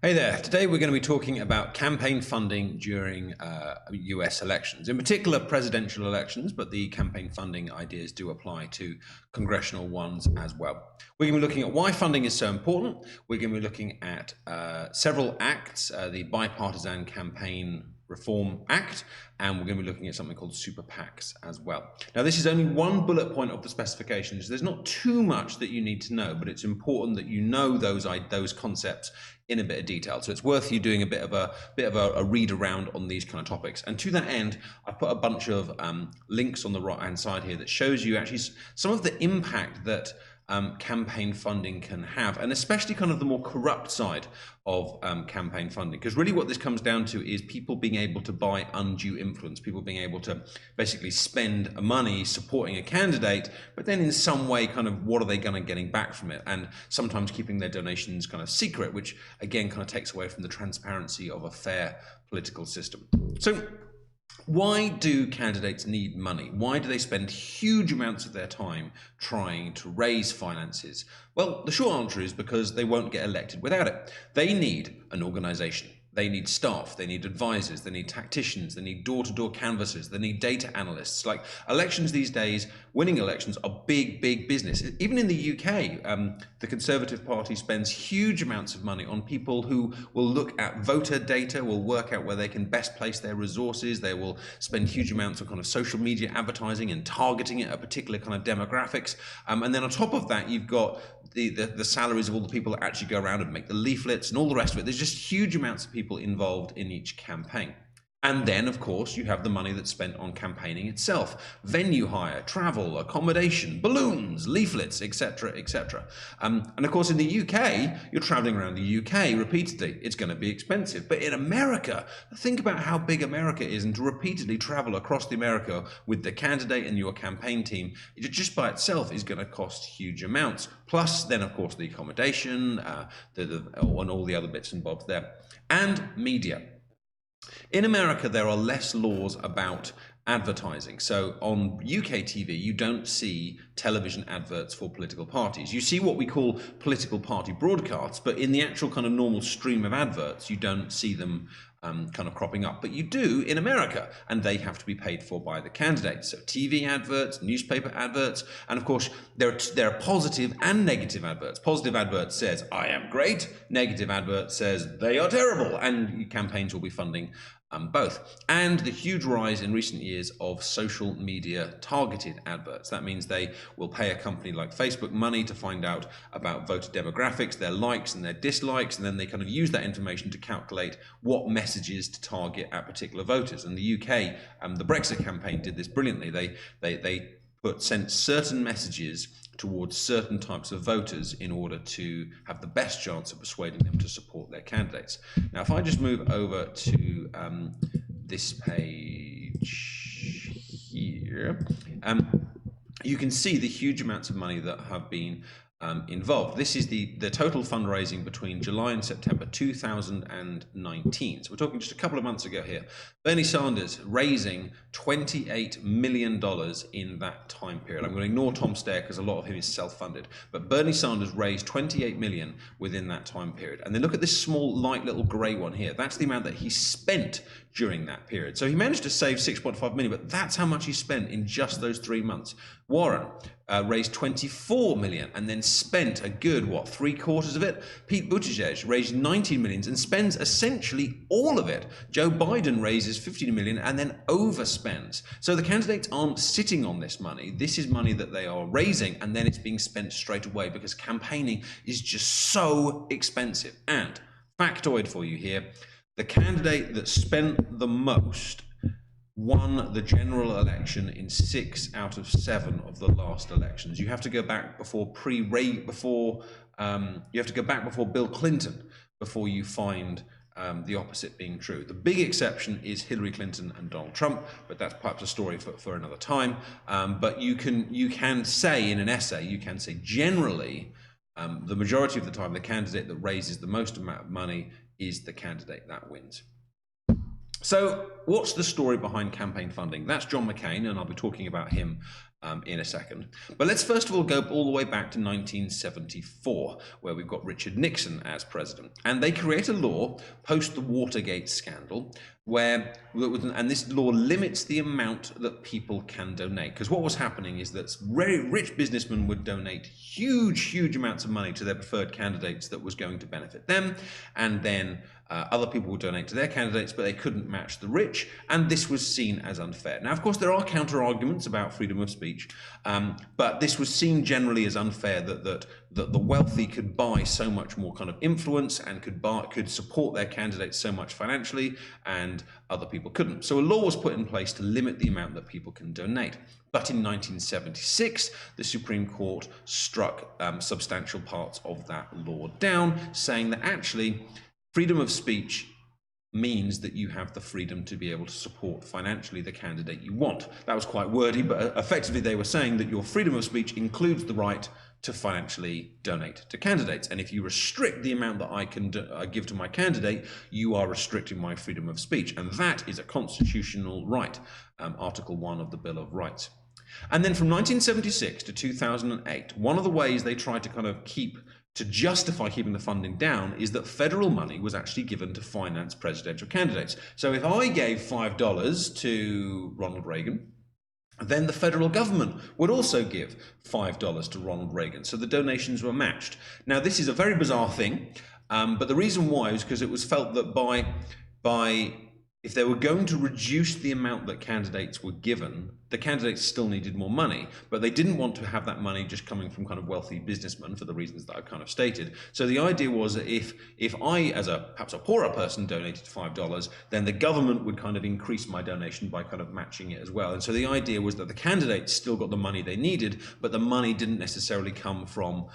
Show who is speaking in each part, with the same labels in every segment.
Speaker 1: Hey there. Today we're going to be talking about campaign funding during US elections, in particular presidential elections, but the campaign funding ideas do apply to congressional ones as well. We're going to be looking at why funding is so important. We're going to be looking at several acts, the Bipartisan Campaign Reform Act, and we're going to be looking at something called super PACs as well. Now, this is only one bullet point of the specifications. There's not too much that you need to know, but it's important that you know those concepts in a bit of detail. So it's worth you doing a bit of a read around on these kind of topics. And to that end, I've put a bunch of links on the right-hand side here that shows you actually some of the impact that campaign funding can have, and especially kind of the more corrupt side of campaign funding, because really what this comes down to is people being able to buy undue influence, people being able to basically spend money supporting a candidate, but then in some way kind of what are they going to getting back from it, and sometimes keeping their donations kind of secret, which again kind of takes away from the transparency of a fair political system. So why do candidates need money? Why do they spend huge amounts of their time trying to raise finances? Well, the short answer is because they won't get elected without it. They need an organization. They need staff, they need advisors, they need tacticians, they need door-to-door canvassers, they need data analysts. Like, elections these days, winning elections are big business. Even in the UK, the Conservative Party spends huge amounts of money on people who will look at voter data, will work out where they can best place their resources. They will spend huge amounts on kind of social media advertising and targeting it at particular kind of demographics. And then on top of that, you've got the salaries of all the people that actually go around and make the leaflets and all the rest of it. There's just huge amounts of people involved in each campaign. And then, of course, you have the money that's spent on campaigning itself. Venue hire, travel, accommodation, balloons, leaflets, etc., etc. And of course, in the UK, you're traveling around the UK repeatedly. It's going to be expensive. But in America, think about how big America is, and to repeatedly travel across the America with the candidate and your campaign team, it just by itself is going to cost huge amounts. Plus, then, of course, the accommodation, and all the other bits and bobs there. And media. In America, there are less laws about advertising. So on UK TV, you don't see television adverts for political parties. You see what we call political party broadcasts, but in the actual kind of normal stream of adverts, you don't see them kind of cropping up. But you do in America, and they have to be paid for by the candidates. So TV adverts, newspaper adverts, and of course, there are positive and negative adverts. Positive advert says, I am great. Negative advert says, they are terrible. And campaigns will be funding both. And the huge rise in recent years of social media targeted adverts. That means they will pay a company like Facebook money to find out about voter demographics, their likes and their dislikes, and then they kind of use that information to calculate what messages to target at particular voters. And the UK, the Brexit campaign did this brilliantly. They sent certain messages towards certain types of voters in order to have the best chance of persuading them to support their candidates. Now, if I just move over to this page here, you can see the huge amounts of money that have been involved. This is the total fundraising between July and September 2019. So we're talking just a couple of months ago here. Bernie Sanders raising $28 million in that time period. I'm going to ignore Tom Steyer because a lot of him is self-funded. But Bernie Sanders raised $28 million within that time period. And then look at this small, light little grey one here. That's the amount that he spent during that period. So he managed to save 6.5 million, but that's how much he spent in just those 3 months. Warren raised 24 million and then spent a good, three-quarters of it? Pete Buttigieg raised 19 million and spends essentially all of it. Joe Biden raises 15 million and then overspends. So the candidates aren't sitting on this money. This is money that they are raising, and then it's being spent straight away because campaigning is just so expensive. And factoid for you here, the candidate that spent the most won the general election in 6 out of 7 of the last elections. You have to go back before Bill Clinton before you find the opposite being true. The big exception is Hillary Clinton and Donald Trump, but that's perhaps a story for another time. But you can say in an essay, you can say generally, the majority of the time, the candidate that raises the most amount of money is the candidate that wins. So what's the story behind campaign funding? That's John McCain, and I'll be talking about him in a second. But let's first of all go all the way back to 1974, where we've got Richard Nixon as president. And they create a law post the Watergate scandal where, and this law limits the amount that people can donate. Because what was happening is that very rich businessmen would donate huge amounts of money to their preferred candidates that was going to benefit them. And then other people would donate to their candidates, but they couldn't match the rich, and this was seen as unfair. Now, of course, there are counter-arguments about freedom of speech, but this was seen generally as unfair that the wealthy could buy so much more kind of influence and could support their candidates so much financially, and other people couldn't. So a law was put in place to limit the amount that people can donate. But in 1976, the Supreme Court struck substantial parts of that law down, saying that actually freedom of speech means that you have the freedom to be able to support financially the candidate you want. That was quite wordy, but effectively they were saying that your freedom of speech includes the right to financially donate to candidates. And if you restrict the amount that I can give to my candidate, you are restricting my freedom of speech. And that is a constitutional right, Article 1 of the Bill of Rights. And then from 1976 to 2008, one of the ways they tried to kind of justify keeping the funding down is that federal money was actually given to finance presidential candidates. So if I gave $5 to Ronald Reagan, then the federal government would also give $5 to Ronald Reagan. So the donations were matched. Now, this is a very bizarre thing, but the reason why is because it was felt that if they were going to reduce the amount that candidates were given, the candidates still needed more money, but they didn't want to have that money just coming from kind of wealthy businessmen for the reasons that I've kind of stated. So the idea was that if I, as perhaps a poorer person, donated $5, then the government would kind of increase my donation by kind of matching it as well. And so the idea was that the candidates still got the money they needed, but the money didn't necessarily come from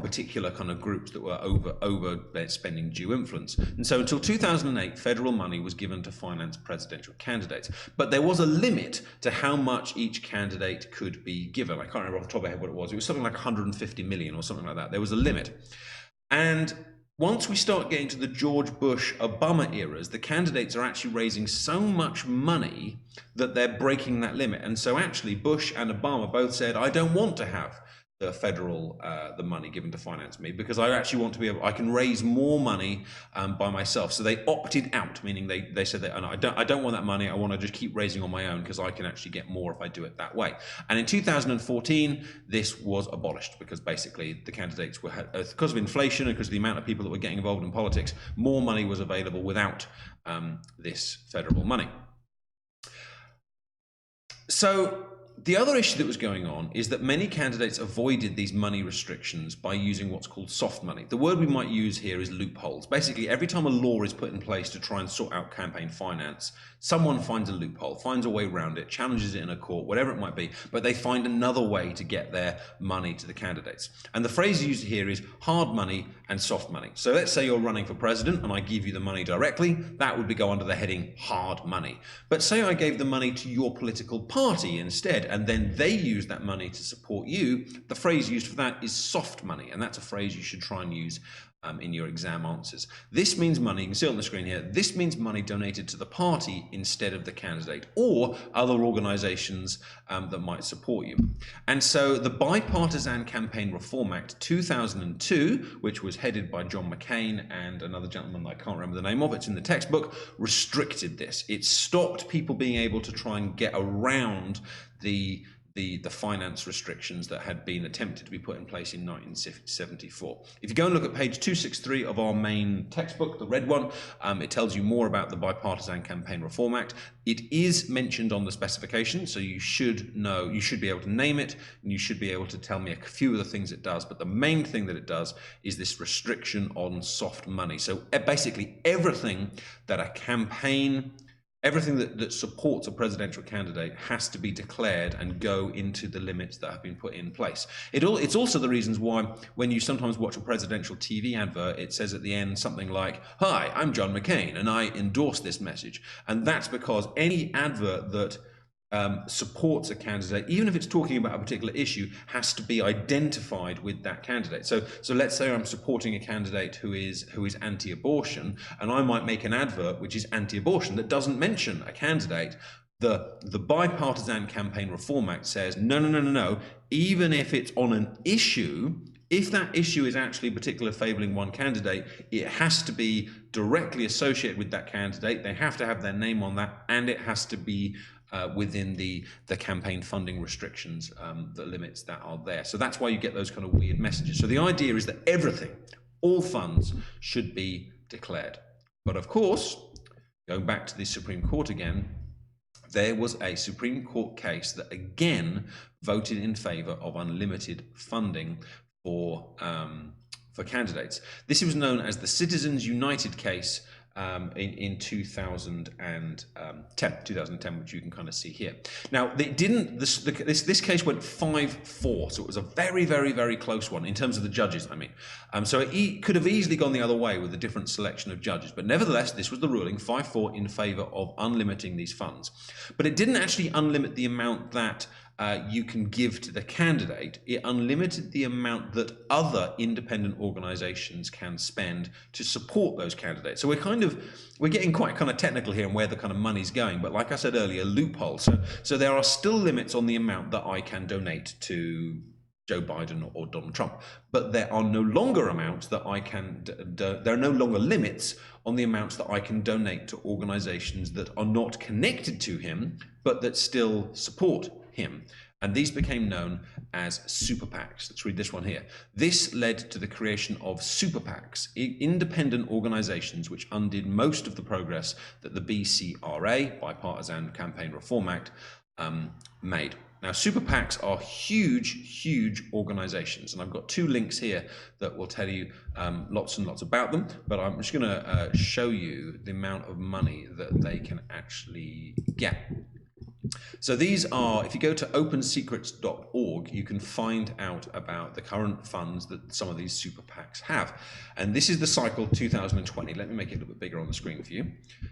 Speaker 1: particular kind of groups that were over spending due influence. And so until 2008, federal money was given to finance presidential candidates. But there was a limit to how much each candidate could be given. I can't remember off the top of my head what it was. It was something like 150 million or something like that. There was a limit. And once we start getting to the George Bush, Obama eras, the candidates are actually raising so much money that they're breaking that limit. And so actually Bush and Obama both said, I don't want to have the federal, the money given to finance me, because I actually want to be able, I can raise more money by myself. So they opted out, meaning they said that, I don't want that money, I want to just keep raising on my own because I can actually get more if I do it that way. And in 2014, this was abolished because basically the candidates were, because of inflation and because of the amount of people that were getting involved in politics, more money was available without this federal money. So the other issue that was going on is that many candidates avoided these money restrictions by using what's called soft money. The word we might use here is loopholes. Basically, every time a law is put in place to try and sort out campaign finance, someone finds a loophole, finds a way around it, challenges it in a court, whatever it might be, but they find another way to get their money to the candidates. And the phrase used here is hard money and soft money. So let's say you're running for president and I give you the money directly, that would go under the heading hard money. But say I gave the money to your political party instead, and then they use that money to support you, the phrase used for that is soft money, and that's a phrase you should try and use in your exam answers. This means money, you can see it on the screen here, this means money donated to the party instead of the candidate or other organizations that might support you. And so the Bipartisan Campaign Reform Act 2002, which was headed by John McCain and another gentleman I can't remember the name of, it's in the textbook, restricted this. It stopped people being able to try and get around the finance restrictions that had been attempted to be put in place in 1974. If you go and look at page 263 of our main textbook, the red one, it tells you more about the Bipartisan Campaign Reform Act. It is mentioned on the specification, so you should know, you should be able to name it, and you should be able to tell me a few of the things it does, but the main thing that it does is this restriction on soft money. So basically everything that a campaign, everything that supports a presidential candidate has to be declared and go into the limits that have been put in place. It's also the reasons why when you sometimes watch a presidential TV advert, it says at the end something like, "Hi, I'm John McCain and I endorse this message." And that's because any advert that supports a candidate, even if it's talking about a particular issue, has to be identified with that candidate. So let's say I'm supporting a candidate who is anti-abortion, and I might make an advert which is anti-abortion that doesn't mention a candidate. The Bipartisan Campaign Reform Act says, no, no, no, no, no. Even if it's on an issue, if that issue is actually particularly favoring one candidate, it has to be directly associated with that candidate. They have to have their name on that, and it has to be within the campaign funding restrictions, the limits that are there. So that's why you get those kind of weird messages. So the idea is that everything, all funds, should be declared. But of course, going back to the Supreme Court again, there was a Supreme Court case that again voted in favour of unlimited funding for candidates. This was known as the Citizens United case in 2010, which you can kind of see here. Now, they didn't. This case went 5-4, so it was a very, very, very close one in terms of the judges. I mean, so it could have easily gone the other way with a different selection of judges, but nevertheless, this was the ruling, 5-4 in favour of unlimiting these funds. But it didn't actually unlimit the amount that you can give to the candidate. It unlimited the amount that other independent organizations can spend to support those candidates. So we're getting quite kind of technical here and where the kind of money's going, but like I said earlier, loopholes. So there are still limits on the amount that I can donate to Joe Biden or Donald Trump, but there are no longer amounts that I can, there are no longer limits on the amounts that I can donate to organizations that are not connected to him, but that still support him. And these became known as super PACs. Let's read this one here. This led to the creation of super PACs, independent organizations which undid most of the progress that the BCRA, Bipartisan Campaign Reform Act, made. Now, super PACs are huge, huge organizations, and I've got two links here that will tell you lots and lots about them, but I'm just going to show you the amount of money that they can actually get. So these are, if you go to opensecrets.org, you can find out about the current funds that some of these super PACs have. And this is the cycle 2020. Let me make it a little bit bigger on the screen for you.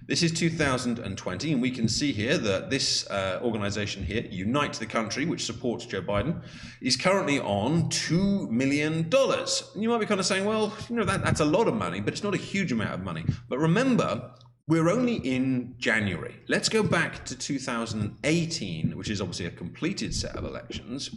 Speaker 1: This is 2020, and we can see here that this organization here, Unite the Country, which supports Joe Biden, is currently on $2 million. And you might be kind of saying, well, you know, that's a lot of money, but it's not a huge amount of money. But remember, we're only in January. Let's go back to 2018, which is obviously a completed set of elections.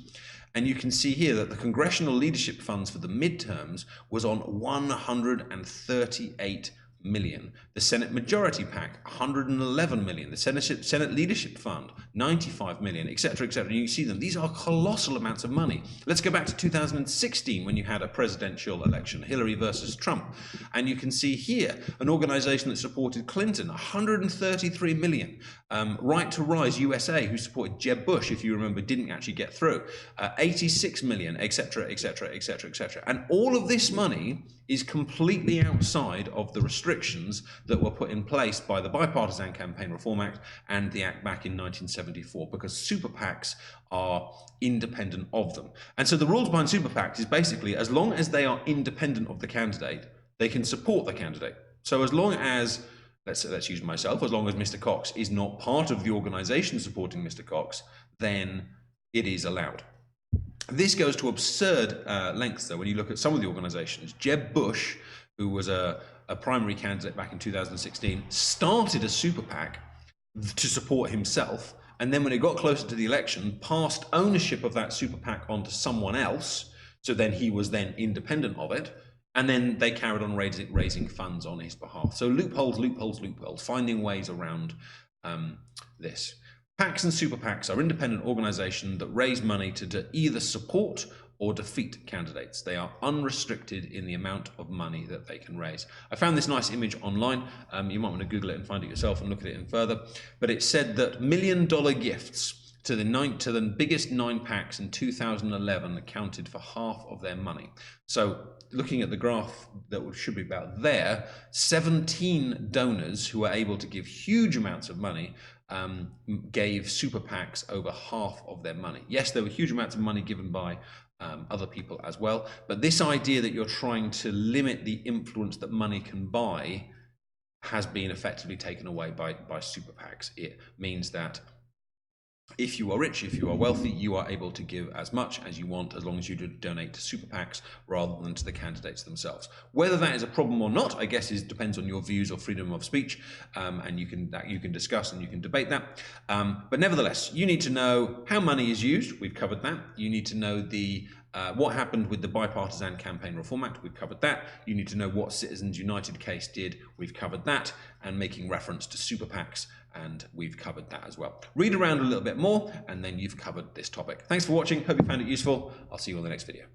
Speaker 1: And you can see here that the congressional leadership funds for the midterms was on 138 million. The Senate Majority PAC, 111 million. The Senate Leadership Fund, 95 million, etc., etc. And you see them. These are colossal amounts of money. Let's go back to 2016 when you had a presidential election, Hillary versus Trump. And you can see here an organization that supported Clinton, 133 million. Right to Rise USA, who supported Jeb Bush, if you remember, didn't actually get through, 86 million, etc., etc., etc., etc. And all of this money is completely outside of the restrictions that were put in place by the Bipartisan Campaign Reform Act and the Act back in 1974, because super PACs are independent of them. And so the rules behind super PACs is basically, as long as they are independent of the candidate, they can support the candidate. So as long as, let's use myself, as long as Mr. Cox is not part of the organization supporting Mr. Cox, then it is allowed. This goes to absurd lengths, though, when you look at some of the organizations. Jeb Bush, who was a primary candidate back in 2016, started a super PAC to support himself, and then when it got closer to the election, passed ownership of that super PAC onto someone else, so then he was then independent of it, and then they carried on raising funds on his behalf. So loopholes, loopholes, loopholes, finding ways around this. PACs and super PACs are independent organizations that raise money to either support or defeat candidates. They are unrestricted in the amount of money that they can raise. I found this nice image online. You might want to Google it and find it yourself and look at it in further. But it said that $1 million gifts to the biggest 9 PACs in 2011 accounted for half of their money. So looking at the graph that should be about there, 17 donors who were able to give huge amounts of money gave super PACs over half of their money. Yes, there were huge amounts of money given by other people as well, but this idea that you're trying to limit the influence that money can buy has been effectively taken away by super PACs. It means that If you are rich, if you are wealthy, you are able to give as much as you want as long as you donate to super PACs rather than to the candidates themselves. Whether that is a problem or not, I guess, depends on your views or freedom of speech, and you can discuss and you can debate that. But nevertheless, you need to know how money is used. We've covered that. You need to know what happened with the Bipartisan Campaign Reform Act. We've covered that. You need to know what Citizens United case did. We've covered that, and making reference to super PACs, and we've covered that as well. Read around a little bit more, and then you've covered this topic. Thanks for watching. Hope you found it useful. I'll see you on the next video.